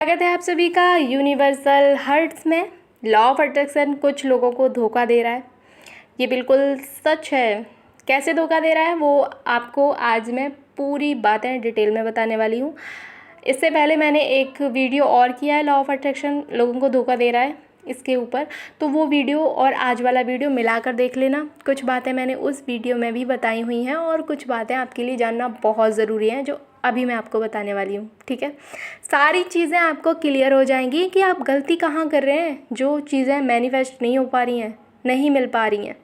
स्वागत है आप सभी का यूनिवर्सल हर्ट्स में। लॉ ऑफ अट्रैक्शन कुछ लोगों को धोखा दे रहा है, ये बिल्कुल सच है। कैसे धोखा दे रहा है वो आपको आज मैं पूरी बातें डिटेल में बताने वाली हूँ। इससे पहले मैंने एक वीडियो और किया है, लॉ ऑफ अट्रैक्शन लोगों को धोखा दे रहा है इसके ऊपर, तो वो वीडियो और आज वाला वीडियो मिलाकर देख लेना। कुछ बातें मैंने उस वीडियो में भी बताई हुई हैं और कुछ बातें आपके लिए जानना बहुत ज़रूरी हैं जो अभी मैं आपको बताने वाली हूँ। ठीक है, सारी चीज़ें आपको क्लियर हो जाएंगी कि आप गलती कहाँ कर रहे हैं। जो चीज़ें मैनिफेस्ट नहीं हो पा रही हैं, नहीं मिल पा रही हैं,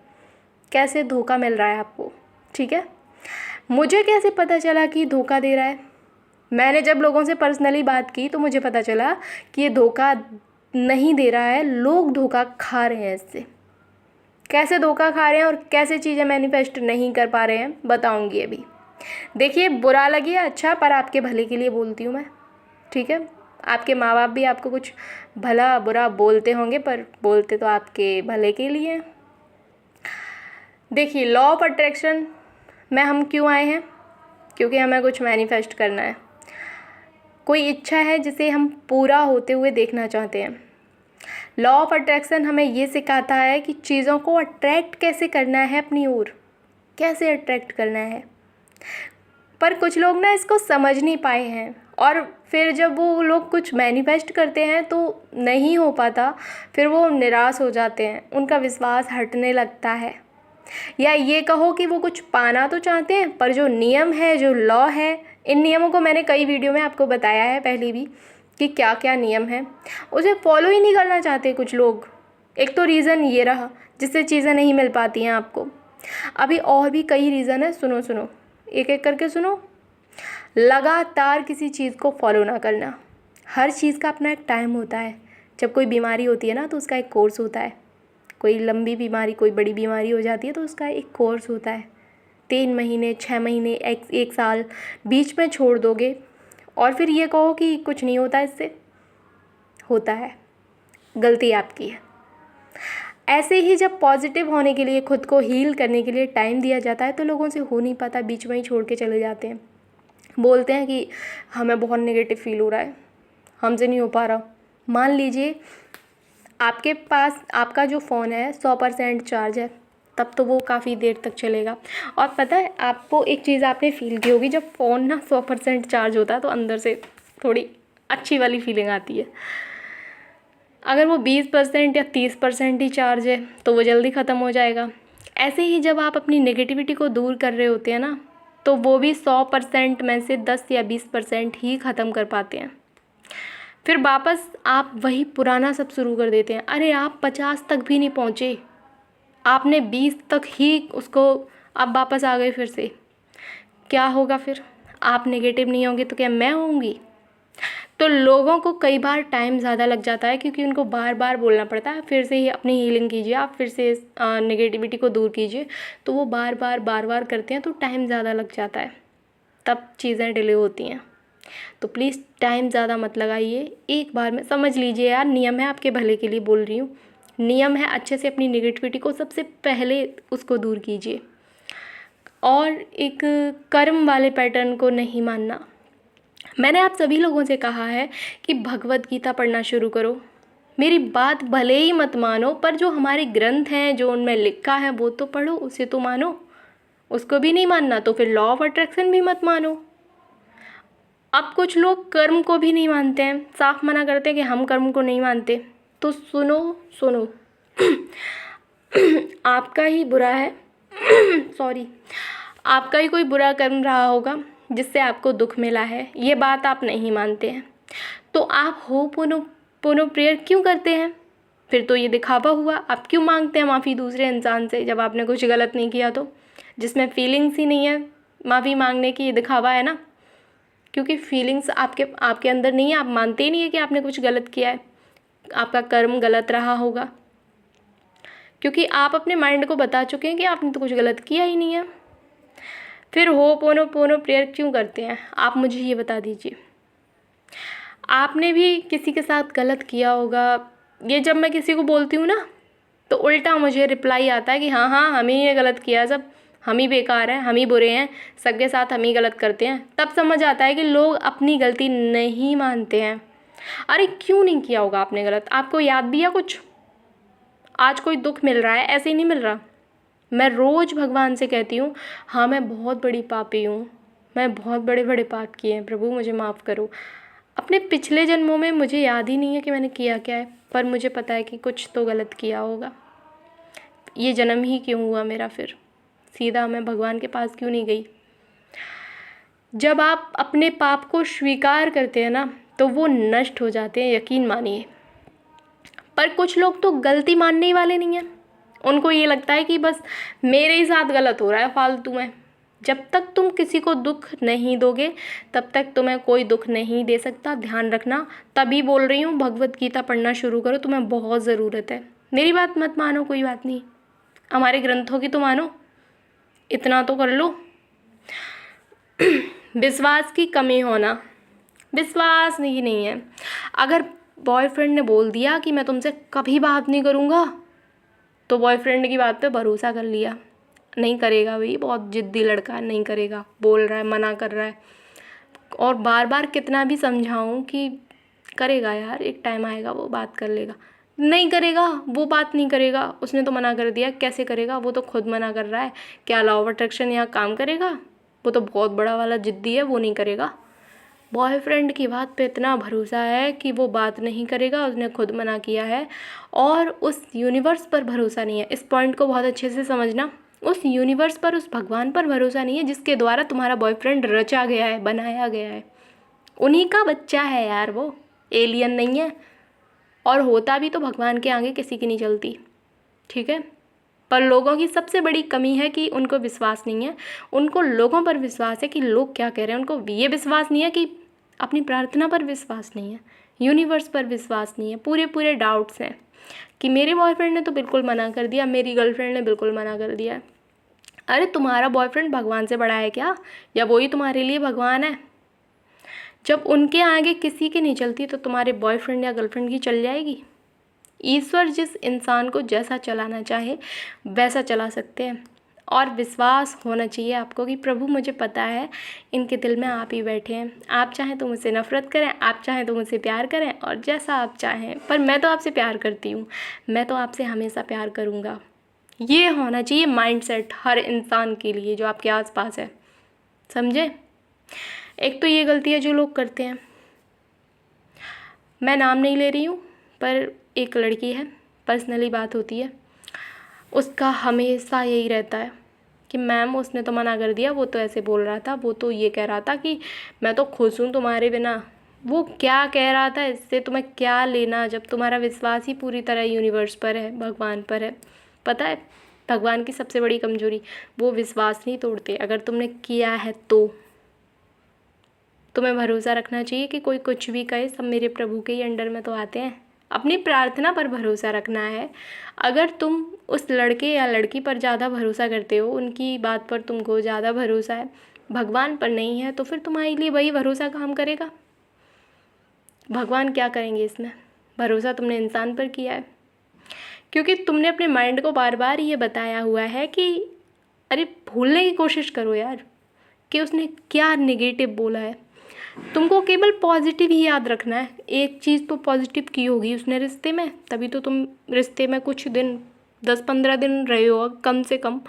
कैसे धोखा मिल रहा है आपको। ठीक है, मुझे कैसे पता चला कि धोखा दे रहा है। मैंने जब लोगों से पर्सनली बात की तो मुझे पता चला कि ये धोखा नहीं दे रहा है, लोग धोखा खा रहे हैं इससे। कैसे धोखा खा रहे हैं और कैसे चीज़ें मैनिफेस्ट नहीं कर पा रहे हैं बताऊंगी अभी। देखिए, बुरा लगे अच्छा, पर आपके भले के लिए बोलती हूँ मैं। ठीक है, आपके माँ बाप भी आपको कुछ भला बुरा बोलते होंगे, पर बोलते तो आपके भले के लिए। देखिए, लॉ ऑफ अट्रैक्शन में हम क्यों आए हैं? क्योंकि हमें कुछ मैनिफेस्ट करना है, कोई इच्छा है जिसे हम पूरा होते हुए देखना चाहते हैं। लॉ ऑफ अट्रैक्शन हमें ये सिखाता है कि चीज़ों को अट्रैक्ट कैसे करना है अपनी ओर, कैसे अट्रैक्ट करना है। पर कुछ लोग ना इसको समझ नहीं पाए हैं और फिर जब वो लोग कुछ मैनिफेस्ट करते हैं तो नहीं हो पाता, फिर वो निराश हो जाते हैं, उनका विश्वास हटने लगता है। या ये कहो कि वो कुछ पाना तो चाहते हैं, पर जो नियम है, जो लॉ है, इन नियमों को मैंने कई वीडियो में आपको बताया है पहले भी कि क्या क्या नियम है, उसे फॉलो ही नहीं करना चाहते कुछ लोग। एक तो रीज़न ये रहा जिससे चीज़ें नहीं मिल पाती हैं आपको। अभी और भी कई रीज़न है, सुनो सुनो, एक एक करके सुनो। लगातार किसी चीज़ को फॉलो ना करना। हर चीज़ का अपना एक टाइम होता है। जब कोई बीमारी होती है ना तो उसका एक कोर्स होता है। कोई लंबी बीमारी, कोई बड़ी बीमारी हो जाती है तो उसका एक कोर्स होता है। 3 महीने, 6 महीने, एक साल बीच में छोड़ दोगे और फिर ये कहो कि कुछ नहीं होता, इससे होता है, गलती आपकी है। ऐसे ही जब पॉजिटिव होने के लिए, खुद को हील करने के लिए टाइम दिया जाता है तो लोगों से हो नहीं पाता, बीच में ही छोड़ के चले जाते हैं। बोलते हैं कि हमें बहुत नेगेटिव फील हो रहा है, हमसे नहीं हो पा रहा। मान लीजिए आपके पास आपका जो फ़ोन है 100% चार्ज है, तब तो वो काफ़ी देर तक चलेगा। और पता है आपको, एक चीज़ आपने फील की होगी, जब फ़ोन ना 100% चार्ज होता है तो अंदर से थोड़ी अच्छी वाली फीलिंग आती है। अगर वो 20% या 30% ही चार्ज है तो वो जल्दी ख़त्म हो जाएगा। ऐसे ही जब आप अपनी नेगेटिविटी को दूर कर रहे होते हैं ना, तो वो भी 100% में से 10 या 20% ही ख़त्म कर पाते हैं। फिर वापस आप वही पुराना सब शुरू कर देते हैं। अरे आप 50 तक भी नहीं पहुँचे, आपने 20 तक ही उसको, आप वापस आ गए फिर से। क्या होगा फिर? आप नेगेटिव नहीं होंगे तो क्या मैं होंगी? तो लोगों को कई बार टाइम ज़्यादा लग जाता है क्योंकि उनको बार बार बोलना पड़ता है फिर से ही अपनी हीलिंग कीजिए, आप फिर से नेगेटिविटी को दूर कीजिए। तो वो बार बार करते हैं तो टाइम ज़्यादा लग जाता है, तब चीज़ें डिले होती हैं। तो प्लीज़ टाइम ज़्यादा मत लगाइए, एक बार में समझ लीजिए यार, नियम है, आपके भले के लिए बोल रही हूँ। नियम है, अच्छे से अपनी नेगेटिविटी को सबसे पहले उसको दूर कीजिए। और एक कर्म वाले पैटर्न को नहीं मानना। मैंने आप सभी लोगों से कहा है कि भगवत गीता पढ़ना शुरू करो। मेरी बात भले ही मत मानो, पर जो हमारे ग्रंथ हैं, जो उनमें लिखा है वो तो पढ़ो, उसे तो मानो। उसको भी नहीं मानना तो फिर लॉ ऑफ अट्रैक्शन भी मत मानो। अब कुछ लोग कर्म को भी नहीं मानते हैं, साफ मना करते हैं कि हम कर्म को नहीं मानते। तो सुनो सुनो आपका ही बुरा है सॉरी, आपका ही कोई बुरा कर्म रहा होगा जिससे आपको दुख मिला है, ये बात आप नहीं मानते हैं। तो आप हो पुनो प्रेयर क्यों करते हैं? फिर तो ये दिखावा हुआ। आप क्यों मांगते हैं माफ़ी दूसरे इंसान से जब आपने कुछ गलत नहीं किया? तो जिसमें फीलिंग्स ही नहीं है माफ़ी मांगने की, ये दिखावा है ना। क्योंकि फीलिंग्स आपके अंदर नहीं है, आप मानते ही नहीं है कि आपने कुछ गलत किया है, आपका कर्म गलत रहा होगा। क्योंकि आप अपने माइंड को बता चुके हैं कि आपने तो कुछ गलत किया ही नहीं है। फिर हो पोनो प्रेयर क्यों करते हैं? आप मुझे ये बता दीजिए। आपने भी किसी के साथ गलत किया होगा। ये जब मैं किसी को बोलती हूँ ना तो उल्टा मुझे रिप्लाई आता है कि हाँ हाँ हम ही ने गलत किया, सब हम ही बेकार हैं, हम ही बुरे हैं, सबके साथ हम ही गलत करते हैं। तब समझ आता है कि लोग अपनी गलती नहीं मानते हैं, अरे क्यों नहीं किया होगा आपने गलत? आपको याद भी है कुछ? आज कोई दुख मिल रहा है, ऐसे ही नहीं मिल रहा। मैं रोज़ भगवान से कहती हूँ, हाँ मैं बहुत बड़ी पापी हूँ, मैं बहुत बड़े बड़े पाप किए हैं, प्रभु मुझे माफ़ करो। अपने पिछले जन्मों में मुझे याद ही नहीं है कि मैंने किया क्या है, पर मुझे पता है कि कुछ तो गलत किया होगा। ये जन्म ही क्यों हुआ मेरा? फिर सीधा मैं भगवान के पास क्यों नहीं गई? जब आप अपने पाप को स्वीकार करते हैं ना, तो वो नष्ट हो जाते हैं, यकीन मानिए। पर कुछ लोग तो गलती मानने ही वाले नहीं हैं। उनको ये लगता है कि बस मेरे ही साथ गलत हो रहा है फालतू में। जब तक तुम किसी को दुख नहीं दोगे, तब तक तुम्हें कोई दुख नहीं दे सकता, ध्यान रखना। तभी बोल रही हूँ, भगवत गीता पढ़ना शुरू करो, तुम्हें बहुत ज़रूरत है। मेरी बात मत मानो, कोई बात नहीं, हमारे ग्रंथों की तो मानो, इतना तो कर लो। विश्वास की कमी होना, विश्वास नहीं है। अगर बॉयफ्रेंड ने बोल दिया कि मैं तुमसे कभी बात नहीं करूँगा, तो बॉयफ्रेंड की बात पे भरोसा कर लिया, नहीं करेगा भाई, बहुत जिद्दी लड़का है, नहीं करेगा, बोल रहा है, मना कर रहा है, और बार बार कितना भी समझाऊं कि करेगा यार, एक टाइम आएगा वो बात कर लेगा, नहीं करेगा, वो बात नहीं करेगा, उसने तो मना कर दिया, कैसे करेगा? वो तो खुद मना कर रहा है। क्या लॉ ऑफ अट्रैक्शन यहाँ काम करेगा? वो तो बहुत बड़ा वाला जिद्दी है, वो नहीं करेगा। बॉयफ्रेंड की बात पे इतना भरोसा है कि वो बात नहीं करेगा, उसने खुद मना किया है। और उस यूनिवर्स पर भरोसा नहीं है, इस पॉइंट को बहुत अच्छे से समझना। उस यूनिवर्स पर, उस भगवान पर भरोसा नहीं है जिसके द्वारा तुम्हारा बॉयफ्रेंड रचा गया है, बनाया गया है। उन्हीं का बच्चा है यार, वो एलियन नहीं है। और होता भी तो भगवान के आगे किसी की नहीं चलती, ठीक है? पर लोगों की सबसे बड़ी कमी है कि उनको विश्वास नहीं है। उनको लोगों पर विश्वास है कि लोग क्या कह रहे हैं, उनको ये विश्वास नहीं है कि अपनी प्रार्थना पर विश्वास नहीं है, यूनिवर्स पर विश्वास नहीं है। पूरे डाउट्स हैं कि मेरे बॉयफ्रेंड ने तो बिल्कुल मना कर दिया, मेरी गर्लफ्रेंड ने बिल्कुल मना कर दिया। अरे तुम्हारा बॉयफ्रेंड भगवान से बड़ा है क्या? या वही तुम्हारे लिए भगवान है? जब उनके आगे किसी की नहीं चलती, तो तुम्हारे बॉयफ्रेंड या गर्लफ्रेंड की चल जाएगी? ईश्वर जिस इंसान को जैसा चलाना चाहे वैसा चला सकते हैं। और विश्वास होना चाहिए आपको कि प्रभु मुझे पता है इनके दिल में आप ही बैठे हैं। आप चाहें तो मुझसे नफ़रत करें, आप चाहें तो मुझसे प्यार करें, और जैसा आप चाहें, पर मैं तो आपसे प्यार करती हूँ, मैं तो आपसे हमेशा प्यार करूँगा। ये होना चाहिए माइंडसेट हर इंसान के लिए जो आपके आसपास है, समझे? एक तो ये गलती है जो लोग करते हैं, मैं नाम नहीं ले रही हूँ, पर एक लड़की है, पर्सनली बात होती है, उसका हमेशा यही रहता है कि मैम उसने तो मना कर दिया, वो तो ऐसे बोल रहा था, वो तो ये कह रहा था कि मैं तो खुश हूँ तुम्हारे बिना। वो क्या कह रहा था, इससे तुम्हें क्या लेना, जब तुम्हारा विश्वास ही पूरी तरह यूनिवर्स पर है, भगवान पर है। पता है भगवान की सबसे बड़ी कमजोरी, वो विश्वास नहीं तोड़ते। अगर तुमने किया है तो तुम्हें भरोसा रखना चाहिए कि कोई कुछ भी कहे, सब मेरे प्रभु के ही अंडर में तो आते हैं। अपनी प्रार्थना पर भरोसा रखना है। अगर तुम उस लड़के या लड़की पर ज़्यादा भरोसा करते हो, उनकी बात पर तुमको ज़्यादा भरोसा है, भगवान पर नहीं है, तो फिर तुम्हारे लिए वही भरोसा काम करेगा? भगवान क्या करेंगे इसमें? भरोसा तुमने इंसान पर किया है, क्योंकि तुमने अपने माइंड को बार बार ये बताया हुआ है कि अरे भूलने की कोशिश करो यार कि उसने क्या नेगेटिव बोला है। तुमको केवल पॉजिटिव ही याद रखना है। एक चीज़ तो पॉजिटिव की होगी उसने रिश्ते में, तभी तो तुम रिश्ते में कुछ दिन, 10-15 दिन रहे हो कम से कम।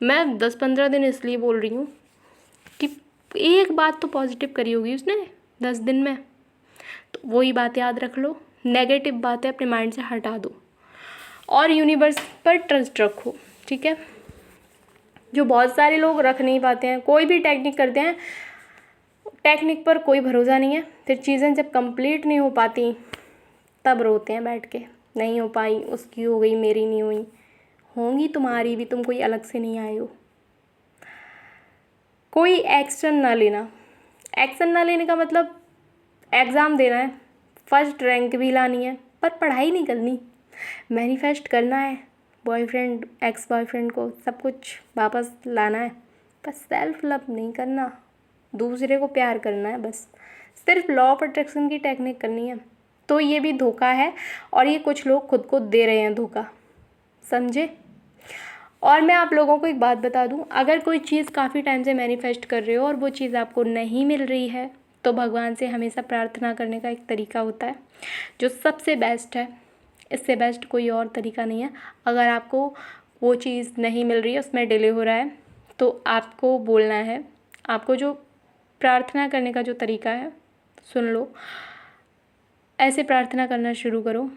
मैं 10-15 दिन इसलिए बोल रही हूँ कि एक बात तो पॉजिटिव करी होगी उसने 10 दिन में, तो वही बात याद रख लो। नेगेटिव बातें अपने माइंड से हटा दो और यूनिवर्स पर ट्रस्ट रखो, ठीक है? जो बहुत सारे लोग रख नहीं पाते हैं, कोई भी टेक्निक करते हैं, टेक्निक पर कोई भरोसा नहीं है, फिर चीज़ें जब कंप्लीट नहीं हो पाती तब रोते हैं बैठ के, नहीं हो पाई, उसकी हो गई, मेरी नहीं हुई। होंगी तुम्हारी भी, तुम कोई अलग से नहीं आए हो। कोई एक्शन ना लेना। एक्शन ना लेने का मतलब एग्ज़ाम देना है, फर्स्ट रैंक भी लानी है, पर पढ़ाई नहीं करनी। मैनिफेस्ट करना है बॉयफ्रेंड, एक्स बॉयफ्रेंड को सब कुछ वापस लाना है, बस सेल्फ लव नहीं करना, दूसरे को प्यार करना है, बस सिर्फ लॉ ऑफ अट्रैक्शन की टेक्निक करनी है। तो ये भी धोखा है, और ये कुछ लोग खुद को दे रहे हैं धोखा, समझे? और मैं आप लोगों को एक बात बता दूं, अगर कोई चीज़ काफ़ी टाइम से मैनिफेस्ट कर रहे हो और वो चीज़ आपको नहीं मिल रही है, तो भगवान से हमेशा प्रार्थना करने का एक तरीका होता है जो सबसे बेस्ट है। इससे बेस्ट कोई और तरीका नहीं है। अगर आपको वो चीज़ नहीं मिल रही है, उसमें डिले हो रहा है, तो आपको बोलना है। आपको जो प्रार्थना करने का जो तरीका है, सुन लो, ऐसे प्रार्थना करना शुरू करो।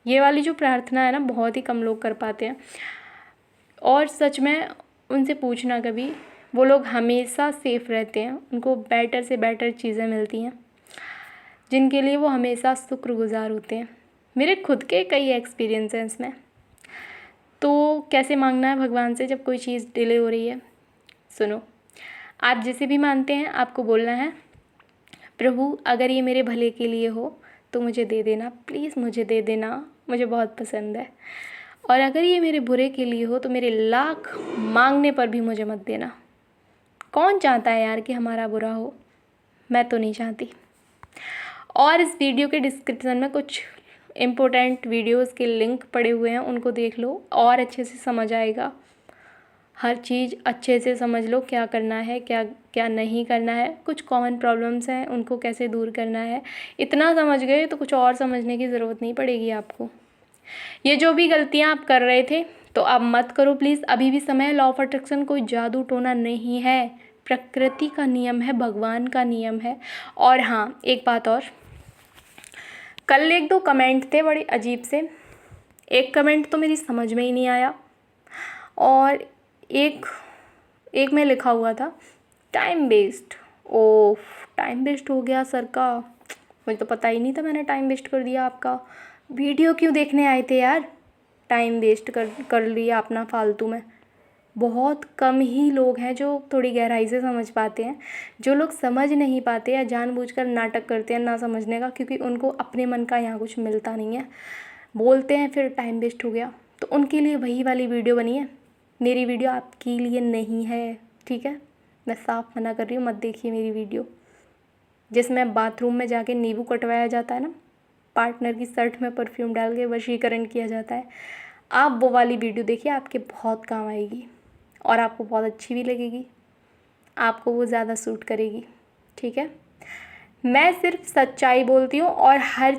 ये वाली जो प्रार्थना है ना, बहुत ही कम लोग कर पाते हैं। और सच में उनसे पूछना कभी, वो लोग हमेशा सेफ़ रहते हैं, उनको बेटर से बेटर चीज़ें मिलती हैं जिनके लिए वो हमेशा शुक्रगुज़ार होते हैं। मेरे खुद के कई एक्सपीरियंस हैं इसमें। तो कैसे मांगना है भगवान से जब कोई चीज़ डिले हो रही है? सुनो, आप जिसे भी मानते हैं आपको बोलना है, प्रभु अगर ये मेरे भले के लिए हो तो मुझे दे देना, प्लीज़ मुझे दे देना, मुझे बहुत पसंद है। और अगर ये मेरे बुरे के लिए हो तो मेरे लाख मांगने पर भी मुझे मत देना। कौन चाहता है यार कि हमारा बुरा हो? मैं तो नहीं चाहती। और इस वीडियो के डिस्क्रिप्शन में कुछ इम्पोर्टेंट वीडियोस के लिंक पड़े हुए हैं, उनको देख लो और अच्छे से समझ आएगा। हर चीज़ अच्छे से समझ लो, क्या करना है, क्या क्या नहीं करना है। कुछ कॉमन प्रॉब्लम्स हैं, उनको कैसे दूर करना है। इतना समझ गए तो कुछ और समझने की ज़रूरत नहीं पड़ेगी आपको। ये जो भी गलतियाँ आप कर रहे थे तो अब मत करो प्लीज़, अभी भी समय है। लॉ ऑफ अट्रैक्शन कोई जादू टोना नहीं है, प्रकृति का नियम है, भगवान का नियम है। और हाँ, एक बात और, कल एक दो कमेंट थे बड़े अजीब से। एक कमेंट तो मेरी समझ में ही नहीं आया, और एक में लिखा हुआ था टाइम वेस्ट। ओह, टाइम वेस्ट हो गया सर का। मुझे तो पता ही नहीं था, मैंने टाइम वेस्ट कर दिया आपका। वीडियो क्यों देखने आए थे यार? टाइम वेस्ट कर लिया अपना फालतू में। बहुत कम ही लोग हैं जो थोड़ी गहराई से समझ पाते हैं। जो लोग समझ नहीं पाते या जानबूझकर नाटक करते हैं ना समझने का, क्योंकि उनको अपने मन का यहाँ कुछ मिलता नहीं है, बोलते हैं फिर टाइम वेस्ट हो गया, तो उनके लिए वही वाली वीडियो बनी है। मेरी वीडियो आपके लिए नहीं है, ठीक है? मैं साफ मना कर रही हूँ, मत देखिए मेरी वीडियो जिसमें बाथरूम में जाके नींबू कटवाया जाता है ना, पार्टनर की शर्ट में परफ्यूम डाल के वशीकरण किया जाता है। आप वो वाली वीडियो देखिए, आपके बहुत काम आएगी और आपको बहुत अच्छी भी लगेगी, आपको वो ज़्यादा सूट करेगी, ठीक है? मैं सिर्फ सच्चाई बोलती हूँ और हर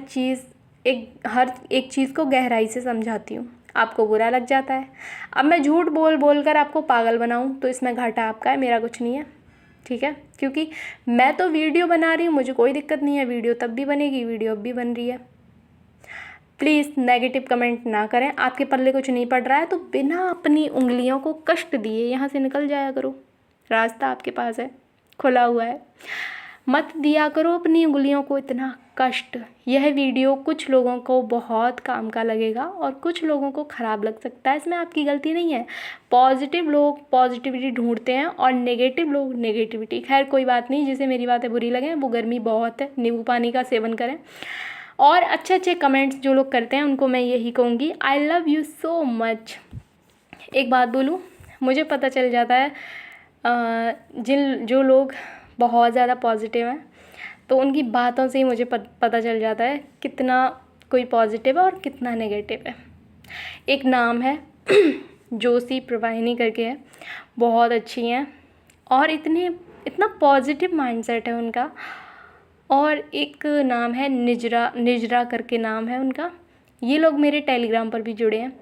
एक चीज़ को गहराई से समझाती हूँ। आपको बुरा लग जाता है, अब मैं झूठ बोल कर आपको पागल बनाऊँ तो इसमें घाटा आपका है, मेरा कुछ नहीं है, ठीक है? क्योंकि मैं तो वीडियो बना रही हूँ, मुझे कोई दिक्कत नहीं है। वीडियो तब भी बनेगी, वीडियो अब भी बन रही है। प्लीज़ नेगेटिव कमेंट ना करें। आपके पल्ले कुछ नहीं पड़ रहा है तो बिना अपनी उंगलियों को कष्ट दिए यहाँ से निकल जाया करो। रास्ता आपके पास है, खुला हुआ है। मत दिया करो अपनी उंगलियों को इतना कष्ट। यह वीडियो कुछ लोगों को बहुत काम का लगेगा और कुछ लोगों को ख़राब लग सकता है, इसमें आपकी गलती नहीं है। पॉजिटिव लोग पॉजिटिविटी ढूंढते हैं और नेगेटिव लोग नेगेटिविटी। खैर कोई बात नहीं, जिसे मेरी बातें बुरी लगें, वो गर्मी बहुत है, नींबू पानी का सेवन करें। और अच्छे अच्छे कमेंट्स जो लोग करते हैं उनको मैं यही कहूँगी, I love you so much. एक बात बोलूँ, मुझे पता चल जाता है जो लोग बहुत ज़्यादा पॉजिटिव हैं, तो उनकी बातों से ही मुझे पता चल जाता है कितना कोई पॉजिटिव है और कितना नेगेटिव है। एक नाम है जोशी प्रवाहिनी करके है, बहुत अच्छी हैं और इतना पॉजिटिव माइंडसेट है उनका। और एक नाम है निजरा करके नाम है उनका। ये लोग मेरे टेलीग्राम पर भी जुड़े हैं,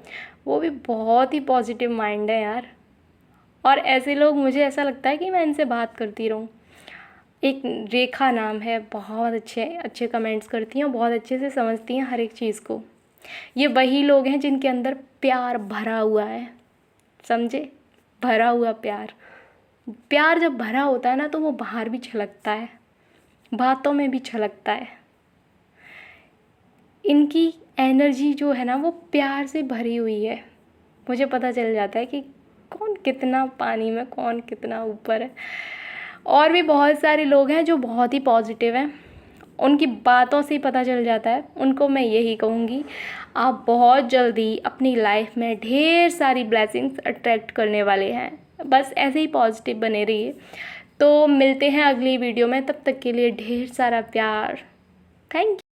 वो भी बहुत ही पॉजिटिव माइंड है यार। और ऐसे लोग मुझे ऐसा लगता है कि मैं इनसे बात करती रहूँ। एक रेखा नाम है, बहुत अच्छे कमेंट्स करती हैं, बहुत अच्छे से समझती हैं हर एक चीज़ को। ये वही लोग हैं जिनके अंदर प्यार भरा हुआ है, समझे? भरा हुआ प्यार जब भरा होता है ना तो वो बाहर भी छलकता है, बातों में भी छलकता है। इनकी एनर्जी जो है ना वो प्यार से भरी हुई है। मुझे पता चल जाता है कि कौन कितना पानी में, कौन कितना ऊपर है। और भी बहुत सारे लोग हैं जो बहुत ही पॉजिटिव हैं, उनकी बातों से ही पता चल जाता है। उनको मैं यही कहूँगी, आप बहुत जल्दी अपनी लाइफ में ढेर सारी ब्लेसिंग्स अट्रैक्ट करने वाले हैं। बस ऐसे ही पॉजिटिव बने रहिए। तो मिलते हैं अगली वीडियो में, तब तक के लिए ढेर सारा प्यार। Thank you.